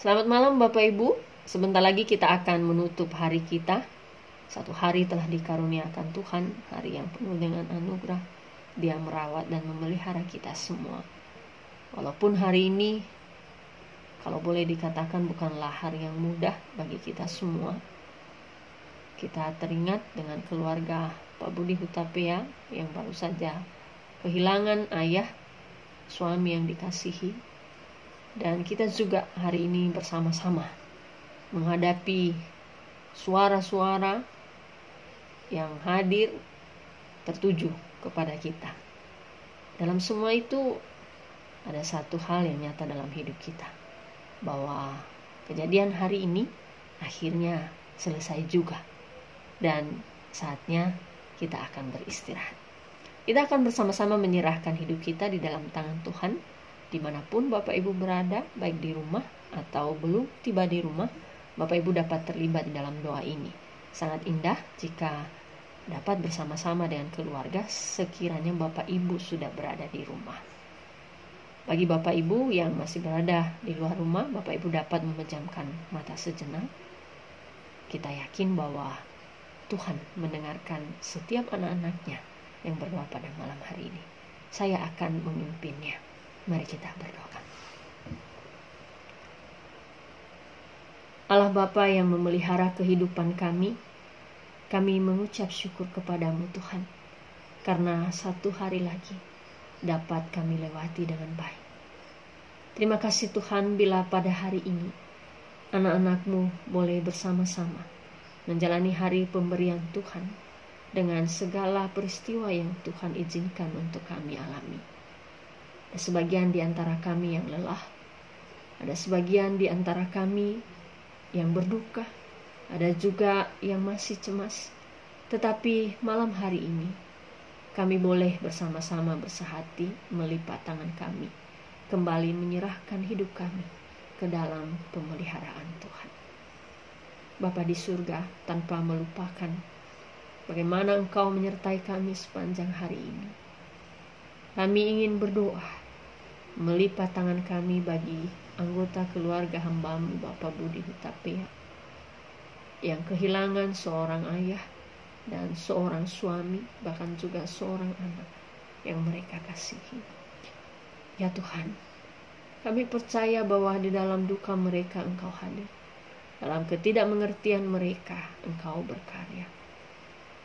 Selamat malam Bapak Ibu. Sebentar lagi kita akan menutup hari kita. Satu hari telah dikaruniakan Tuhan, hari yang penuh dengan anugerah. Dia merawat dan memelihara kita semua. Walaupun hari ini, kalau boleh dikatakan bukanlah hari yang mudah bagi kita semua. Kita teringat dengan keluarga Pak Budi Hutapea yang baru saja kehilangan ayah, suami yang dikasihi. Dan kita juga hari ini bersama-sama menghadapi suara-suara yang hadir tertuju kepada kita. Dalam semua itu ada satu hal yang nyata dalam hidup kita, bahwa kejadian hari ini akhirnya selesai juga, dan saatnya kita akan beristirahat. Kita akan bersama-sama menyerahkan hidup kita di dalam tangan Tuhan. Dimanapun Bapak Ibu berada, baik di rumah atau belum tiba di rumah, Bapak Ibu dapat terlibat di dalam doa ini. Sangat indah jika dapat bersama-sama dengan keluarga sekiranya Bapak Ibu sudah berada di rumah. Bagi Bapak Ibu yang masih berada di luar rumah, Bapak Ibu dapat memejamkan mata sejenak. Kita yakin bahwa Tuhan mendengarkan setiap anak-anaknya yang berdoa pada malam hari ini. Saya akan memimpinnya. Mari kita berdoa. Allah Bapa yang memelihara kehidupan kami mengucap syukur kepadamu Tuhan, karena satu hari lagi dapat kami lewati dengan baik. Terima kasih Tuhan bila pada hari ini anak-anakmu boleh bersama-sama menjalani hari pemberian Tuhan dengan segala peristiwa yang Tuhan izinkan untuk kami alami. Ada sebagian di antara kami yang lelah, ada sebagian di antara kami yang berduka, ada juga yang masih cemas. Tetapi malam hari ini kami boleh bersama-sama bersehati melipat tangan kami, kembali menyerahkan hidup kami ke dalam pemeliharaan Tuhan. Bapa di surga, tanpa melupakan bagaimana Engkau menyertai kami sepanjang hari ini, kami ingin berdoa melipat tangan kami bagi anggota keluarga hamba-Mu Bapak Budi Hutapea yang kehilangan seorang ayah dan seorang suami, bahkan juga seorang anak yang mereka kasihi. Ya Tuhan, kami percaya bahwa di dalam duka mereka Engkau hadir, dalam ketidakmengertian mereka Engkau berkarya.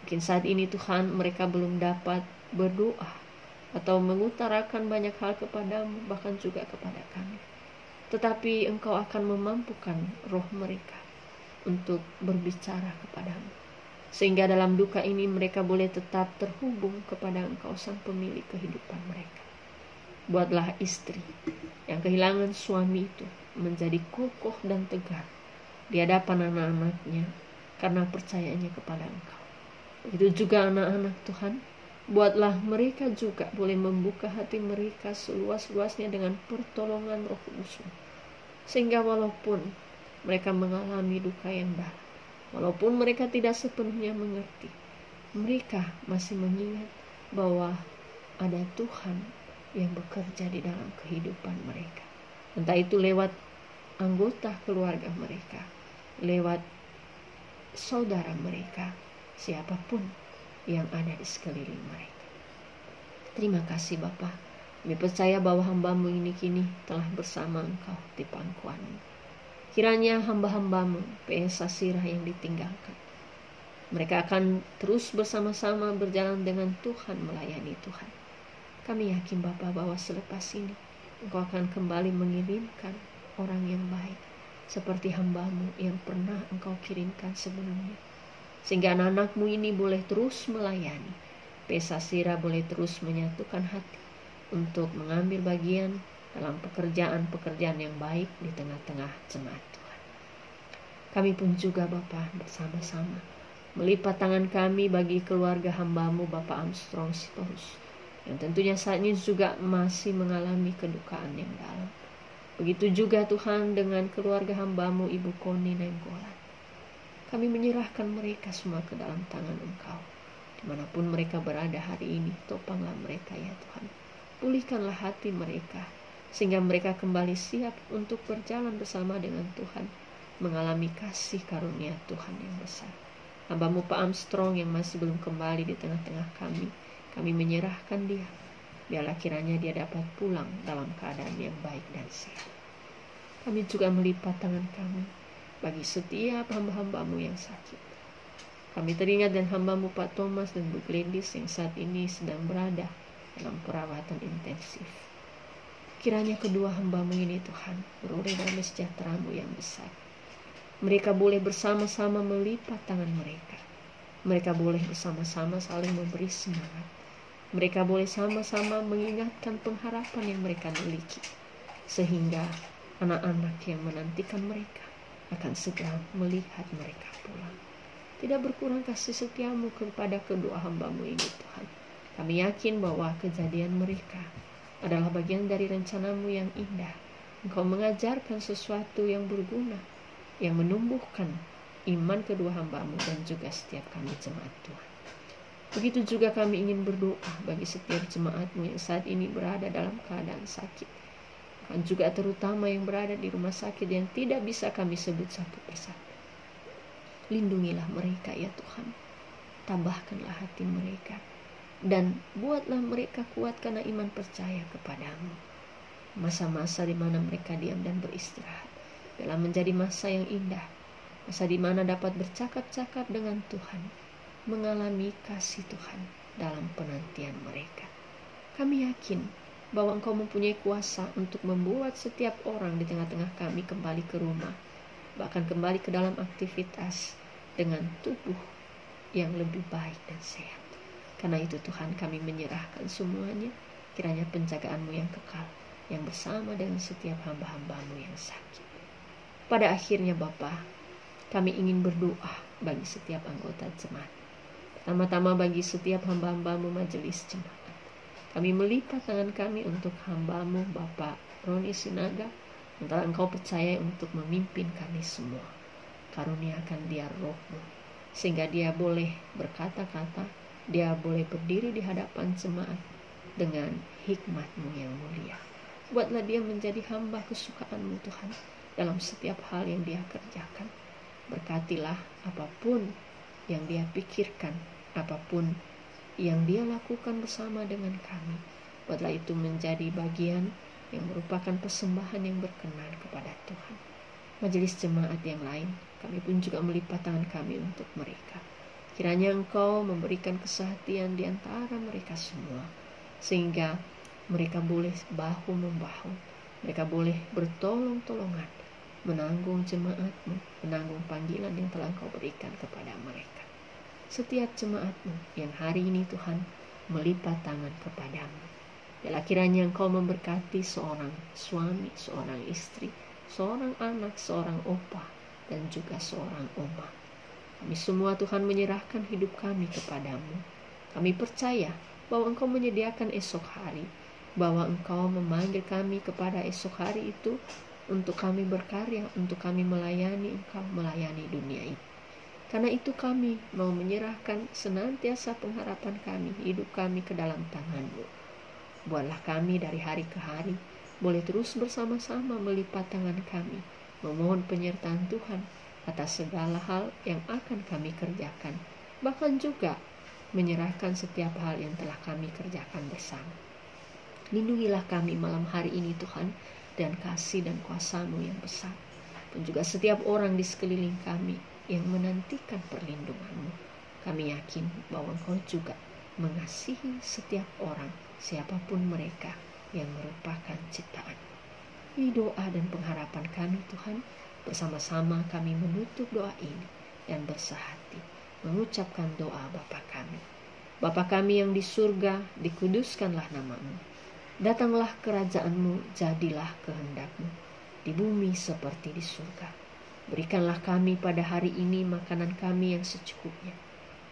Mungkin saat ini Tuhan mereka belum dapat berdoa atau mengutarakan banyak hal kepadamu, bahkan juga kepada kami. Tetapi Engkau akan memampukan roh mereka untuk berbicara kepadamu, sehingga dalam duka ini mereka boleh tetap terhubung kepada Engkau sang pemilik kehidupan mereka. Buatlah istri yang kehilangan suami itu menjadi kokoh dan tegar di hadapan anak-anaknya karena percayanya kepada Engkau. Begitu juga anak-anak Tuhan, buatlah mereka juga boleh membuka hati mereka seluas-luasnya dengan pertolongan Roh Kudus-Mu, sehingga walaupun mereka mengalami duka yang dalam, walaupun mereka tidak sepenuhnya mengerti, mereka masih mengingat bahwa ada Tuhan yang bekerja di dalam kehidupan mereka. Entah itu lewat anggota keluarga mereka, lewat saudara mereka, siapapun yang ada di sekeliling mereka. Terima kasih Bapa. Kami percaya bahwa hamba-Mu ini kini telah bersama Engkau di pangkuan-Mu. Kiranya hamba-hamba-Mu PSA Sirah yang ditinggalkan, mereka akan terus bersama-sama berjalan dengan Tuhan, melayani Tuhan. Kami yakin Bapa bahwa selepas ini Engkau akan kembali mengirimkan orang yang baik seperti hamba-Mu yang pernah Engkau kirimkan sebelumnya, sehingga anak-anak-Mu ini boleh terus melayani. PSA Sirah boleh terus menyatukan hati untuk mengambil bagian dalam pekerjaan-pekerjaan yang baik di tengah-tengah jemaat Tuhan. Kami pun juga Bapa bersama-sama melipat tangan kami bagi keluarga hamba-Mu Bapak Armstrong Sitorus, yang tentunya saat ini juga masih mengalami kedukaan yang dalam. Begitu juga Tuhan dengan keluarga hamba-Mu Ibu Koni Nenggolan. Kami menyerahkan mereka semua ke dalam tangan Engkau. Dimanapun mereka berada hari ini, topanglah mereka ya Tuhan. Pulihkanlah hati mereka, sehingga mereka kembali siap untuk berjalan bersama dengan Tuhan, mengalami kasih karunia Tuhan yang besar. Hamba-Mu Pak Armstrong yang masih belum kembali di tengah-tengah kami menyerahkan dia. Biarlah kiranya dia dapat pulang dalam keadaan yang baik dan sehat. Kami juga melipat tangan kami bagi setiap hamba-hamba-Mu yang sakit. Kami teringat dan hamba-Mu Pak Thomas dan Bu Gladys yang saat ini sedang berada dalam perawatan intensif. Kiranya kedua hamba-Mu ini Tuhan beroleh damai sejahtera-Mu yang besar. Mereka boleh bersama-sama melipat tangan mereka. Mereka boleh bersama-sama saling memberi semangat. Mereka boleh sama-sama mengingatkan pengharapan yang mereka miliki, sehingga anak-anak yang menantikan mereka akan segera melihat mereka pulang. Tidak berkurang kasih setia-Mu kepada kedua hamba-Mu ini Tuhan. Kami yakin bahwa kejadian mereka adalah bagian dari rencana-Mu yang indah. Engkau mengajarkan sesuatu yang berguna, yang menumbuhkan iman kedua hamba-Mu dan juga setiap kami jemaat Tuhan. Begitu juga kami ingin berdoa bagi setiap jemaat-Mu yang saat ini berada dalam keadaan sakit, dan juga terutama yang berada di rumah sakit yang tidak bisa kami sebut satu persatu. Lindungilah mereka ya Tuhan, tambahkanlah hati mereka, dan buatlah mereka kuat karena iman percaya kepadamu. Masa-masa di mana mereka diam dan beristirahat dalam menjadi masa yang indah, masa di mana dapat bercakap-cakap dengan Tuhan, mengalami kasih Tuhan dalam penantian mereka. Kami yakin bahwa Engkau mempunyai kuasa untuk membuat setiap orang di tengah-tengah kami kembali ke rumah, bahkan kembali ke dalam aktivitas dengan tubuh yang lebih baik dan sehat. Karena itu Tuhan, kami menyerahkan semuanya, kiranya penjagaan-Mu yang kekal, yang bersama dengan setiap hamba-hamba-Mu yang sakit. Pada akhirnya Bapa, kami ingin berdoa bagi setiap anggota jemaat. Pertama-tama bagi setiap hamba-hamba-Mu majelis jemaat. Kami melipat tangan kami untuk hamba-Mu Bapak Roni Sinaga, yang telah Engkau percaya untuk memimpin kami semua. Karuniakan dia roh-Mu, sehingga dia boleh berkata-kata, dia boleh berdiri di hadapan jemaat dengan hikmat-Mu yang mulia. Buatlah dia menjadi hamba kesukaan-Mu Tuhan dalam setiap hal yang dia kerjakan. Berkatilah apapun yang dia pikirkan, apapun yang dia lakukan bersama dengan kami. Buatlah itu menjadi bagian yang merupakan persembahan yang berkenan kepada Tuhan. Majelis jemaat yang lain, kami pun juga melipat tangan kami untuk mereka. Kiranya Engkau memberikan kesehatian di antara mereka semua, sehingga mereka boleh bahu-membahu, mereka boleh bertolong-tolongan, menanggung jemaat-Mu, menanggung panggilan yang telah Engkau berikan kepada mereka. Setiap jemaat-Mu yang hari ini Tuhan melipat tangan kepadamu, biarlah kiranya Engkau memberkati seorang suami, seorang istri, seorang anak, seorang opa, dan juga seorang oma. Kami semua Tuhan menyerahkan hidup kami kepadamu. Kami percaya bahwa Engkau menyediakan esok hari, bahwa Engkau memanggil kami kepada esok hari itu untuk kami berkarya, untuk kami melayani Engkau, melayani dunia ini. Karena itu kami mau menyerahkan senantiasa pengharapan kami, hidup kami ke dalam tangan-Mu. Buatlah kami dari hari ke hari boleh terus bersama-sama melipat tangan kami, memohon penyertaan Tuhan atas segala hal yang akan kami kerjakan, bahkan juga menyerahkan setiap hal yang telah kami kerjakan bersama. Lindungilah kami malam hari ini Tuhan, dan kasih dan kuasa-Mu yang besar, dan juga setiap orang di sekeliling kami yang menantikan perlindungan-Mu. Kami yakin bahwa Engkau juga mengasihi setiap orang, siapapun mereka yang merupakan ciptaan. Ini doa dan pengharapan kami Tuhan. Bersama-sama kami menutup doa ini dan bersehati mengucapkan doa Bapa kami. Bapa kami yang di surga, dikuduskanlah nama-Mu. Datanglah kerajaan-Mu, jadilah kehendak-Mu di bumi seperti di surga. Berikanlah kami pada hari ini makanan kami yang secukupnya,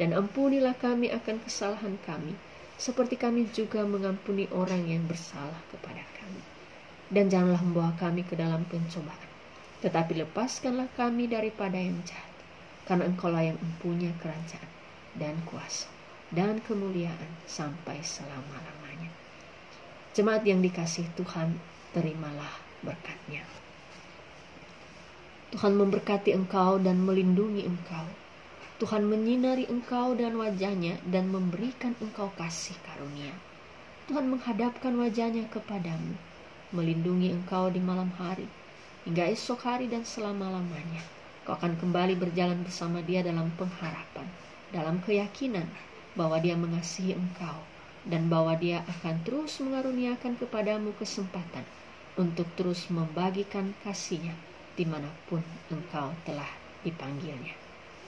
dan ampunilah kami akan kesalahan kami, seperti kami juga mengampuni orang yang bersalah kepada kami. Dan janganlah membawa kami ke dalam pencobaan, tetapi lepaskanlah kami daripada yang jahat, karena Engkau-lah yang mempunyai kerajaan dan kuasa dan kemuliaan sampai selama-lamanya. Jemaat yang dikasihi Tuhan, terimalah berkat-Nya. Tuhan memberkati engkau dan melindungi engkau. Tuhan menyinari engkau dan wajah-Nya dan memberikan engkau kasih karunia. Tuhan menghadapkan wajah-Nya kepadamu, melindungi engkau di malam hari, hingga esok hari dan selama-lamanya. Kau akan kembali berjalan bersama Dia dalam pengharapan, dalam keyakinan bahwa Dia mengasihi engkau, dan bahwa Dia akan terus mengaruniakan kepadamu kesempatan untuk terus membagikan kasih-Nya dimanapun engkau telah dipanggilnya.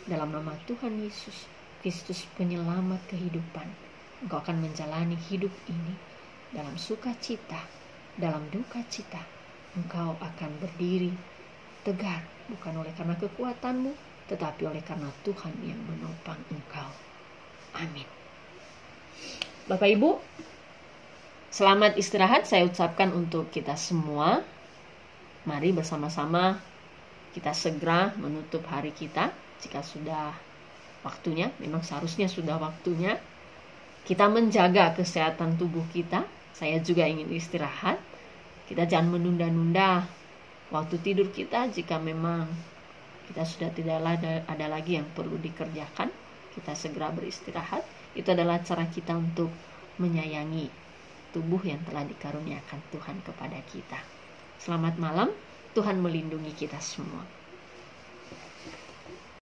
Dalam nama Tuhan Yesus Kristus penyelamat kehidupan, engkau akan menjalani hidup ini dalam sukacita, dalam duka cita. Engkau akan berdiri tegar, bukan oleh karena kekuatanmu, tetapi oleh karena Tuhan yang menopang engkau. Amin. Bapak Ibu, selamat istirahat saya ucapkan untuk kita semua. Mari bersama-sama kita segera menutup hari kita. Jika sudah waktunya, memang seharusnya sudah waktunya, kita menjaga kesehatan tubuh kita. Saya juga ingin istirahat. Kita jangan menunda-nunda waktu tidur kita. Jika memang kita sudah tidak ada lagi yang perlu dikerjakan, kita segera beristirahat. Itu adalah cara kita untuk menyayangi tubuh yang telah dikaruniakan Tuhan kepada kita. Selamat malam, Tuhan melindungi kita semua.